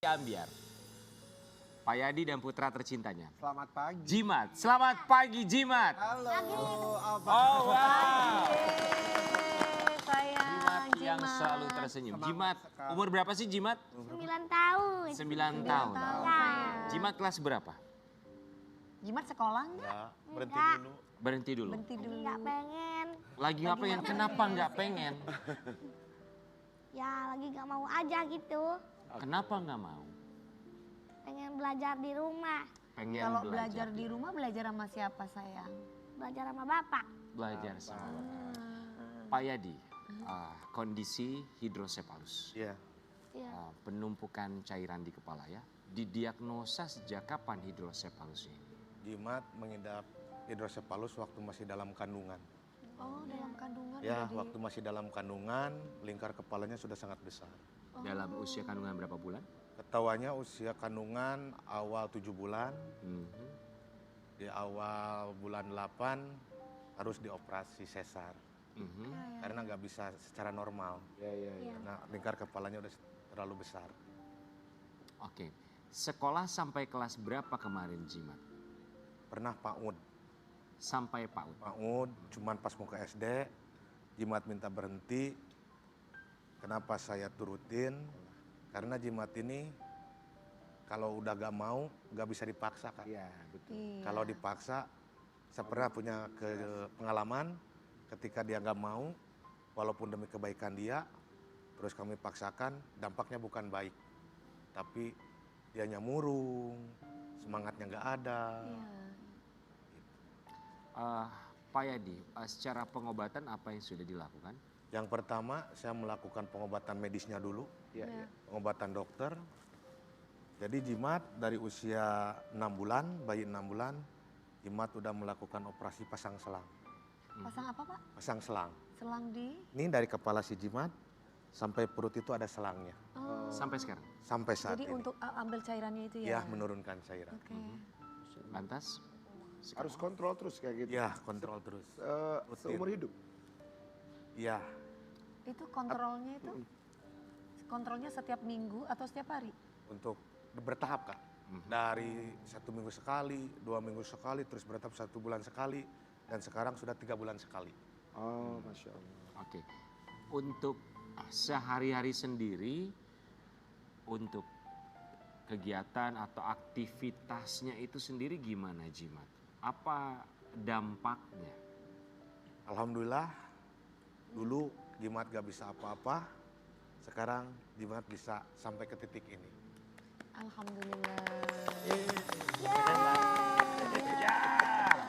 Ambiar. Pak Yadi dan putra tercintanya. Selamat pagi. Jimat, selamat pagi Jimat. Halo, apa Oh wow. Sayang, Yang selalu tersenyum. Jimat, umur berapa sih Jimat? 9 tahun. 9 tahun. Jimat kelas berapa? Jimat sekolah enggak? Ya, berhenti Enggak. dulu. Berhenti dulu. Berhenti dulu. Nggak pengen. Lagi nggak pengen, kenapa nggak pengen? Ya lagi nggak mau aja gitu. Kenapa nggak mau? Pengen belajar di rumah. Pengen Kalau belajar di rumah, belajar sama siapa sayang? Belajar sama bapak. Belajar sama. Pak Yadi, kondisi hidrosepalus. Iya. Iya. Penumpukan cairan di kepala ya. Didiagnosa sejak kapan hidrosepalus ini? Jimat mengidap hidrosepalus waktu masih dalam kandungan. Oh, dalam kandungan Ya, udah waktu masih dalam kandungan, lingkar kepalanya sudah sangat besar. Dalam usia kandungan berapa bulan? Ketahuannya usia kandungan awal 7 bulan, Mhm. di awal bulan 8 harus dioperasi sesar. Mhm. Karena nggak bisa secara normal. Iya. Karena lingkar kepalanya udah terlalu besar. Oke, sekolah sampai kelas berapa kemarin Jimat? Pernah PAUD. Sampai PAUD. PAUD, cuman pas mau ke SD, Jimat minta berhenti. Kenapa saya turutin? Karena Jimat ini kalau udah gak mau, gak bisa dipaksa kan. Iya, betul. Iya. Kalau dipaksa, saya pernah punya pengalaman ketika dia gak mau, walaupun demi kebaikan dia, terus kami paksakan, dampaknya bukan baik. Tapi dianya murung, semangatnya gak ada. Iya. Pak Yadi, secara pengobatan apa yang sudah dilakukan? Yang pertama, saya melakukan pengobatan medisnya dulu, Iya. pengobatan dokter. Jadi Jimat dari usia 6 bulan, bayi 6 bulan, Jimat udah melakukan operasi pasang selang. Pasang apa Pak? Pasang selang. Selang di? Ini dari kepala si Jimat sampai perut itu ada selangnya. Oh. Sampai sekarang? Sampai saat Jadi ini. untuk ambil cairannya itu Ya, ya? menurunkan cairan. Oke. Lantas? Harus kontrol terus kayak gitu. Ya, kontrol terus. Seumur hidup. Ya, Itu kontrolnya itu? Kontrolnya setiap minggu atau setiap hari? untuk bertahap Kak. Dari 1 minggu sekali, 2 minggu sekali, terus bertahap 1 bulan sekali, dan sekarang sudah 3 bulan sekali. Oh, Masya Allah. Oke. Untuk sehari-hari sendiri, untuk kegiatan atau aktivitasnya itu sendiri gimana Jimat? Apa dampaknya? Alhamdulillah, dulu Jimat gak bisa apa-apa, sekarang Jimat bisa sampai ke titik ini. Alhamdulillah.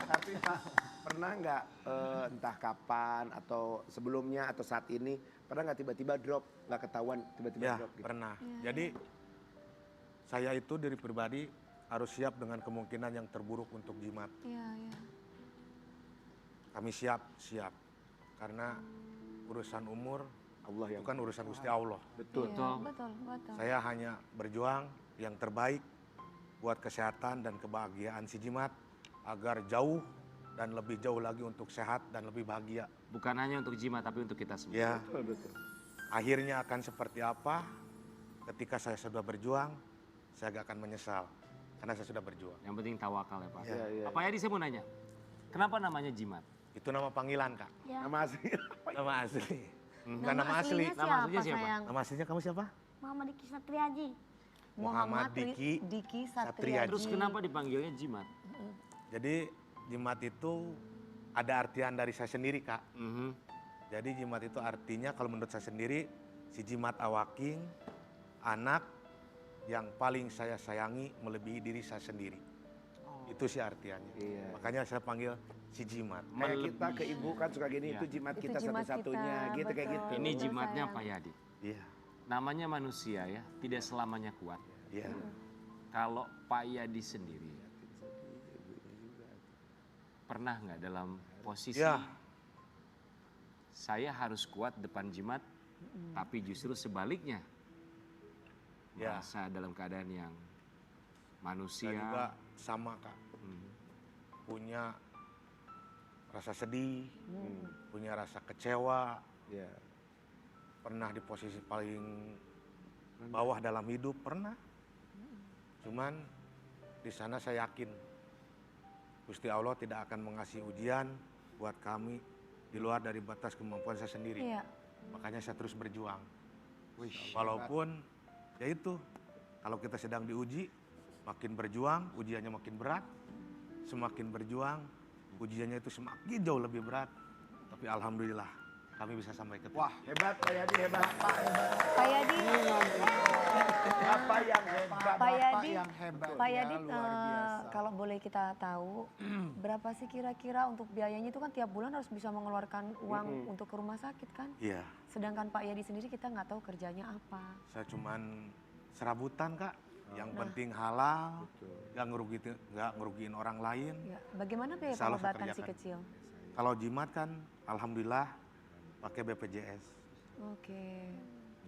Tapi Pak, pernah nggak entah kapan atau sebelumnya atau saat ini, pernah nggak tiba-tiba drop, nggak ketahuan tiba-tiba Ya, drop gitu? pernah. Jadi, saya itu diri pribadi harus siap dengan kemungkinan yang terburuk untuk Jimat. Iya, iya. Kami siap. Karena urusan umur Allah itu yang kan urusan Gusti Allah. betul. Iya, betul, betul. Saya hanya berjuang yang terbaik buat kesehatan dan kebahagiaan si Jimat agar jauh dan lebih jauh lagi untuk sehat dan lebih bahagia. Bukan hanya untuk Jimat tapi untuk kita semua. Ya, Betul. akhirnya akan seperti apa ketika saya sudah berjuang, saya gak akan menyesal karena saya sudah berjuang. Yang penting tawakal ya Pak. Ya. Iya. Pak Yadi saya mau nanya, kenapa namanya Jimat? Itu nama panggilan Kak, Ya. Nama asli. nama asli. Bukan nama asli. aslinya Nama aslinya siapa? sayang? Nama aslinya kamu siapa? Muhammad Diki Satriaji. Muhammad Diki Diki Satriaji. Satriaji. Terus kenapa dipanggilnya Jimat? Jadi Jimat itu ada artian dari saya sendiri Kak. Mhm. Jadi Jimat itu artinya kalau menurut saya sendiri, si Jimat Awaking, anak yang paling saya sayangi melebihi diri saya sendiri. Itu sih artiannya. Iya. Makanya saya panggil si Jimat. Kayak kita ke ibu kan suka gini, Iya. itu jimat Itu kita jimat satu-satunya, kita, gitu kayak betul. gitu. Ini Betul, Jimatnya sayang. Pak Yadi. Iya, Namanya manusia ya, tidak selamanya kuat. iya. Kalau Pak Yadi sendiri, pernah nggak dalam posisi Ya. saya harus kuat depan Jimat, tapi justru sebaliknya Ya. merasa dalam keadaan yang manusia. Saya juga sama Kak. Hmm. Punya rasa sedih, punya rasa kecewa, Iya. pernah di posisi paling bawah dalam hidup, pernah. Cuman di sana saya yakin Gusti Allah tidak akan mengasih ujian buat kami di luar dari batas kemampuan saya sendiri. Iya. Makanya saya terus berjuang. Walaupun ya itu, kalau kita sedang diuji, makin berjuang, ujiannya makin berat. Semakin berjuang, ujiannya itu semakin jauh lebih berat. Tapi alhamdulillah kami bisa sampai ke titik. Wah, hebat Pak Yadi, hebat. Pak Yadi, Apa yang hebat? Pak Yadi, yang hebat Pak ya, Yadi, luar biasa. kalau boleh kita tahu, berapa sih kira-kira untuk biayanya itu kan tiap bulan harus bisa mengeluarkan uang untuk ke rumah sakit kan? Iya, Sedangkan Pak Yadi sendiri kita nggak tahu kerjanya apa. saya cuman serabutan Kak. Yang penting halal, nggak ngerugiin orang lain. Ya. Bagaimana biaya Insya Allah saya pengobatan si kerjakan. kecil? Kalau jimat kan alhamdulillah pakai BPJS. Oke.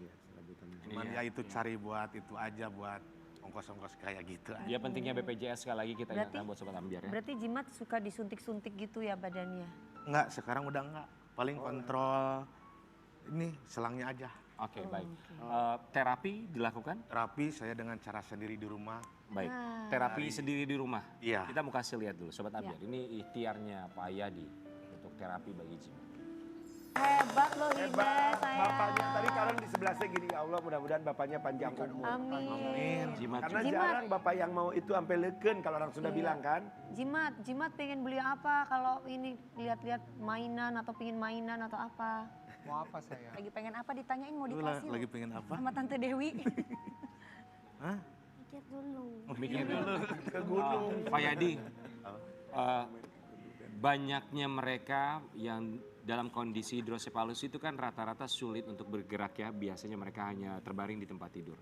Iya, serabutannya. Cuman ya itu cari buat itu aja, buat ongkos-ongkos kayak gitu. Dia pentingnya BPJS sekali lagi kita Berarti- ingatkan buat Sobat Ambiar ya. Berarti jimat suka disuntik-suntik gitu ya badannya? Enggak, sekarang udah enggak. Paling kontrol ini selangnya aja. Oke, baik. oke. Terapi dilakukan? Terapi saya dengan cara sendiri di rumah. Baik. Ah. Terapi sendiri di rumah. Iya. Kita mau kasih lihat dulu Sobat Ambiar. Ini ikhtiarnya Pak Yadi untuk terapi bagi jimat. Hebat loh Hebat. Hida, sayang. Bapaknya tadi Karen di sebelah saya gini, ya Allah mudah-mudahan bapaknya panjang umur. Amin. Jimat Karena Jimat. jarang bapak yang mau itu sampai leken kalau orang sudah Iya. bilang kan. Jimat pengen beli apa kalau ini lihat-lihat mainan atau pingin mainan atau apa? Mau apa saya? Lagi pengen apa ditanyain mau Lu dikasih lagi loh. pengen apa? Sama Tante Dewi. Hah? Mikir dulu. mikir dulu. Ke gunung. Pak Yadi, banyaknya mereka yang dalam kondisi hidrosepalus itu kan rata-rata sulit untuk bergerak ya. Biasanya mereka hanya terbaring di tempat tidur.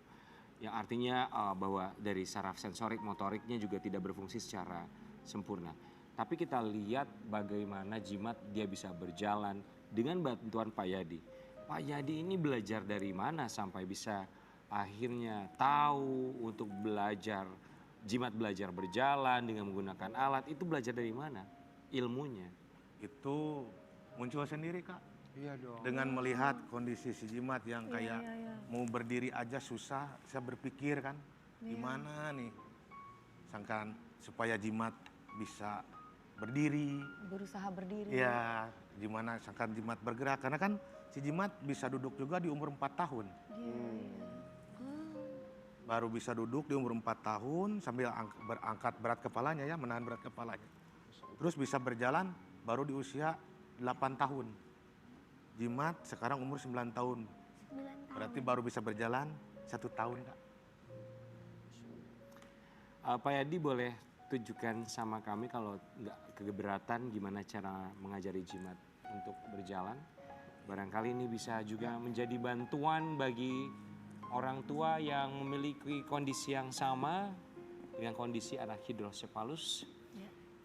Yang artinya bahwa dari saraf sensorik motoriknya juga tidak berfungsi secara sempurna. Tapi kita lihat bagaimana jimat dia bisa berjalan dengan bantuan Pak Yadi. Pak Yadi ini belajar dari mana sampai bisa akhirnya tahu untuk belajar, jimat belajar berjalan dengan menggunakan alat, itu belajar dari mana? Ilmunya. Itu muncul sendiri Kak. Iya dong. Dengan melihat kondisi si jimat yang kayak iya. mau berdiri aja susah, saya berpikir kan, gimana nih sangkaan supaya jimat bisa berdiri. Berusaha berdiri. Ya, gimana sangkaan jimat bergerak, karena kan si jimat bisa duduk juga di umur 4 tahun. Baru bisa duduk di umur 4 tahun sambil berangkat berat kepalanya ya, menahan berat kepalanya. Terus bisa berjalan baru di usia 8 tahun. Jimat sekarang umur 9 tahun. 9 Berarti baru bisa berjalan 1 tahun Kak. Pak Yadi boleh tunjukkan sama kami kalau nggak keberatan gimana cara mengajari jimat untuk berjalan. Barangkali ini bisa juga menjadi bantuan bagi orang tua yang memiliki kondisi yang sama dengan kondisi anak hidrosepalus.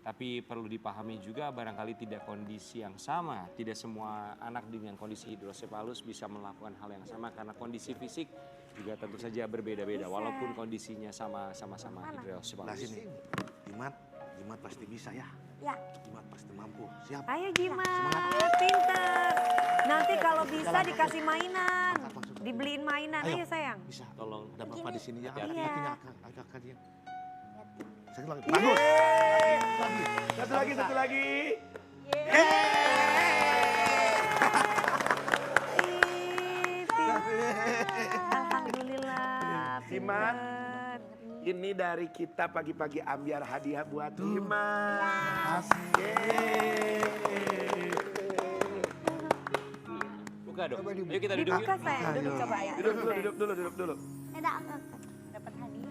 Tapi perlu dipahami juga barangkali tidak kondisi yang sama. Tidak semua anak dengan kondisi hidrosepalus bisa melakukan hal yang sama karena kondisi fisik juga tentu saja berbeda-beda walaupun kondisinya sama-sama Nah hidrosepalus. sini, jimat pasti bisa ya. Ya. Jimat pasti mampu. Siap. Ayo Jimat, pinter. Nanti kalau bisa dikasih mainan, dibeliin mainan. Ayo sayang. Bisa. Tolong. Ada bapak di sini ya. Hati-hati. Kakinya agak kajian. Satu lagi. Bagus. Satu lagi. Ih, pinter. Alhamdulillah. Jimat. pinter. Ini dari kita pagi-pagi ambiar hadiah buat Jimat. Buka dong. Ayo kita duduk yuk. Buka sayang, duduk coba ya. Duduk dulu. Dapat hadiah.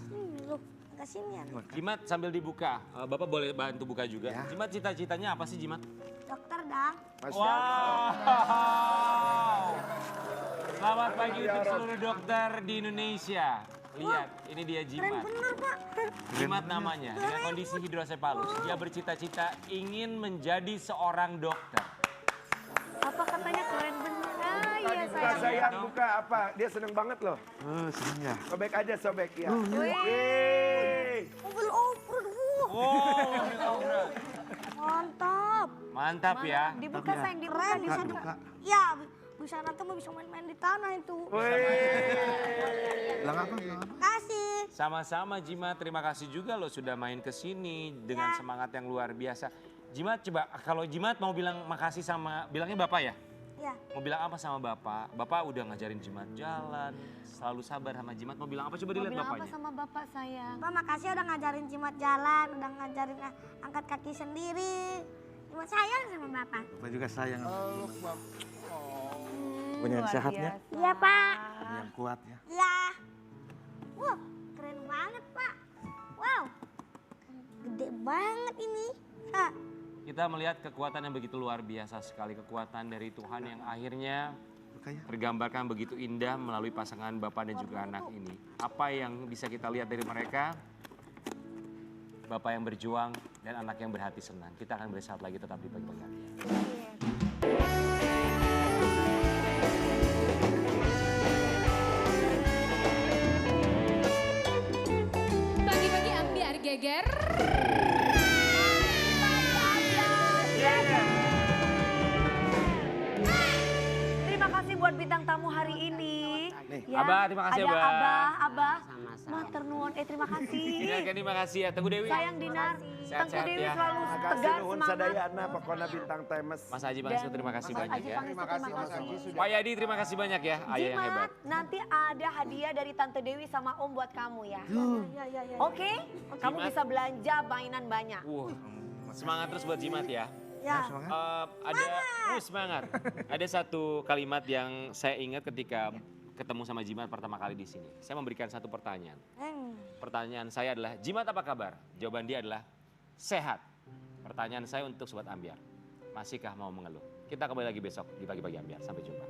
Sini loh. Ke sini ya. Jimat sambil dibuka. Bapak boleh bantu buka juga. Ya. Jimat cita-citanya apa sih Jimat? Dokter dah. Masya Allah. Wow. Selamat pagi untuk seluruh dokter di Indonesia. Lihat, ini dia Jimat. Bener Pak. Jimat namanya, dengan kondisi hidrosepalus. Dia bercita-cita ingin menjadi seorang dokter. Apa katanya keren bener. Ah iya Buka sayang. sayang, buka apa? Dia seneng banget loh. Senang ya. Sobek aja sobek ya. Wih. Yeay. Mobil over. Oh, Mantap. mantap ya. Dibuka sayang, dibuka, Keren bisa. dibuka. Ya, bisa nanti mau bisa main-main di tanah itu. Wih. Bilang apa? Kasih. Sama-sama Jimat, terima kasih juga lo sudah main ke sini dengan semangat yang luar biasa. Jimat coba kalau Jimat mau bilang makasih sama bilangnya Bapak ya? Ya. Mau bilang apa sama Bapak? Bapak udah ngajarin Jimat jalan, selalu sabar sama Jimat. Mau bilang apa? Coba Mau dilihat bilang apa bapaknya. sama bapak sayang? Bapak makasih udah ngajarin Jimat jalan, udah ngajarin angkat kaki sendiri. Jimat sayang sama Bapak. Bapak juga sayang. Peluk Bapak. Punya yang Luar sehat ya. biasa. Iya, Pak. Punya yang kuat ya. Ya. Wah, keren banget, Pak. Wow. Gede banget ini. Hah. Kita melihat kekuatan yang begitu luar biasa sekali. Kekuatan dari Tuhan yang akhirnya Makanya. tergambarkan begitu indah melalui pasangan Bapak dan juga anak ini. Apa yang bisa kita lihat dari mereka? Bapak yang berjuang dan anak yang berhati senang. Kita akan bersatu lagi tetap di Pagi-Pagi Ambiar. Pagi-pagi ambiar geger. Terima kasih buat bintang tamu hari ini. Nih, Abah, terima kasih, Ada Abah. Abah. Matur nuwun, terima kasih. Dinar, terima kasih ya. Teguh Dewi. Sayang Dinar, Sehat-sehat Tengku Dewi ya. selalu makasih tegar nuhun semangat. sadayana pokoknya bintang temes. Mas Haji Pangestu, terima kasih Mas banyak Aji ya. Pangestu, Terima kasih terima Mas Haji kasih. sudah. Pak Yadi, terima kasih banyak ya. Ayah yang hebat. Jimat, nanti ada hadiah dari Tante Dewi sama Om buat kamu ya. Ya. Oke? Kamu Jimat. bisa belanja mainan banyak. Semangat terus buat Jimat ya. Ya. Semangat. Ada satu kalimat yang saya ingat ketika ketemu sama Jimat pertama kali di sini. Saya memberikan satu pertanyaan. Pertanyaan saya adalah, Jimat apa kabar? Jawaban dia adalah, sehat. Pertanyaan saya untuk Sobat Ambiar, masihkah mau mengeluh? Kita kembali lagi besok di Pagi-Pagi Ambiar. Sampai jumpa.